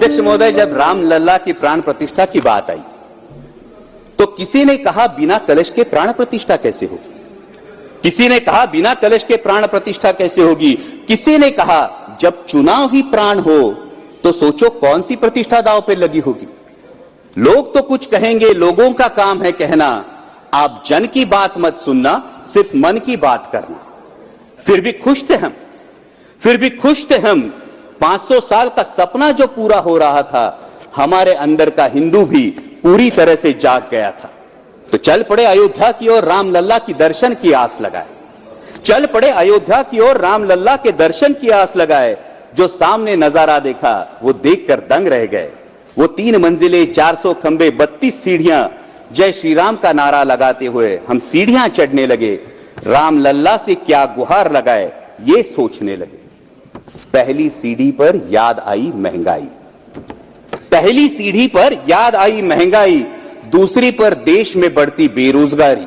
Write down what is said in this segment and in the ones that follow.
अध्यक्ष महोदय, जब रामलला की प्राण प्रतिष्ठा की बात आई तो किसी ने कहा बिना कलश के प्राण प्रतिष्ठा कैसे होगी, किसी ने कहा बिना कलश के प्राण प्रतिष्ठा कैसे होगी, किसी ने कहा जब चुनाव ही प्राण हो तो सोचो कौन सी प्रतिष्ठा दांव पे लगी होगी। लोग तो कुछ कहेंगे, लोगों का काम है कहना, आप जन की बात मत सुनना, सिर्फ मन की बात करना। फिर भी खुश थे हम, फिर भी खुश थे हम। 500 साल का सपना जो पूरा हो रहा था, हमारे अंदर का हिंदू भी पूरी तरह से जाग गया था। तो चल पड़े अयोध्या की ओर, रामलला की दर्शन की आस लगाए। चल पड़े अयोध्या की ओर, रामलला के दर्शन की आस लगाए। जो सामने नजारा देखा वो देखकर दंग रह गए। वो 3 मंजिलें, 400 खंबे, 32 सीढ़ियां, जय श्री राम का नारा लगाते हुए हम सीढ़ियां चढ़ने लगे। रामलला से क्या गुहार लगाए ये सोचने लगे। पहली सीढ़ी पर याद आई महंगाई, पहली सीढ़ी पर याद आई महंगाई, दूसरी पर देश में बढ़ती बेरोजगारी,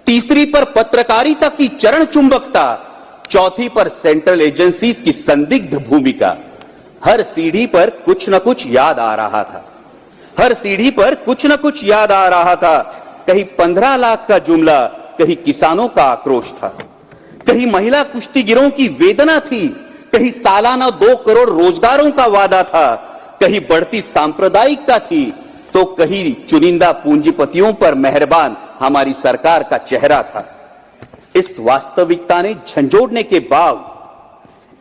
तीसरी पर पत्रकारिता की चरण चुंबकता, चौथी पर सेंट्रल एजेंसीज की संदिग्ध भूमिका। हर सीढ़ी पर कुछ न कुछ याद आ रहा था, हर सीढ़ी पर कुछ न कुछ याद आ रहा था। कहीं 15 लाख का जुमला, कहीं किसानों का आक्रोश था, कहीं महिला कुश्तीगिरों की वेदना थी, कहीं सालाना 2 करोड़ रोजगारों का वादा था, कहीं बढ़ती सांप्रदायिकता थी, तो कहीं चुनिंदा पूंजीपतियों पर मेहरबान हमारी सरकार का चेहरा था। इस वास्तविकता ने झंझोड़ने के बाद,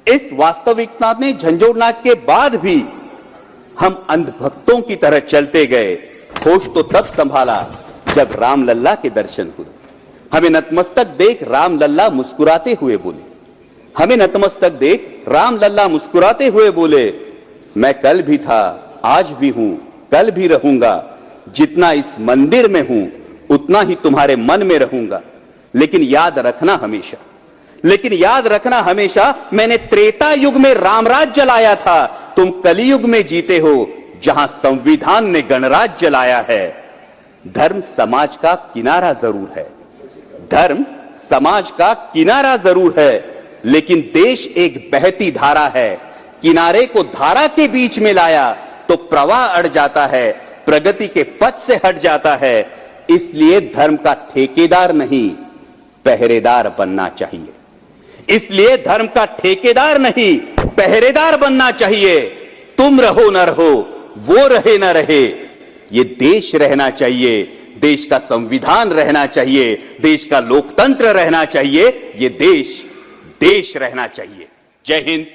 इस वास्तविकता ने झंझोड़ने के बाद भी हम अंधभक्तों की तरह चलते गए। होश तो तब संभाला जब रामलला के दर्शन हुए। हमें नतमस्तक देख रामलला मुस्कुराते हुए बोले, हमें नतमस्तक देख रामलला मुस्कुराते हुए बोले, मैं कल भी था, आज भी हूं, कल भी रहूंगा। जितना इस मंदिर में हूं उतना ही तुम्हारे मन में रहूंगा। लेकिन याद रखना हमेशा, लेकिन याद रखना हमेशा, मैंने त्रेता युग में रामराज जलाया था, तुम कलयुग में जीते हो जहां संविधान ने गणराज जलाया है। धर्म समाज का किनारा जरूर है, धर्म समाज का किनारा जरूर है, लेकिन देश एक बहती धारा है। किनारे को धारा के बीच में लाया तो प्रवाह अड़ जाता है, प्रगति के पथ से हट जाता है। इसलिए धर्म का ठेकेदार नहीं, पहरेदार बनना चाहिए। इसलिए धर्म का ठेकेदार नहीं, पहरेदार बनना चाहिए। तुम रहो न रहो, वो रहे न रहे, ये देश रहना चाहिए, देश का संविधान रहना चाहिए, देश का लोकतंत्र रहना चाहिए, ये देश रहना चाहिए। जय हिंद।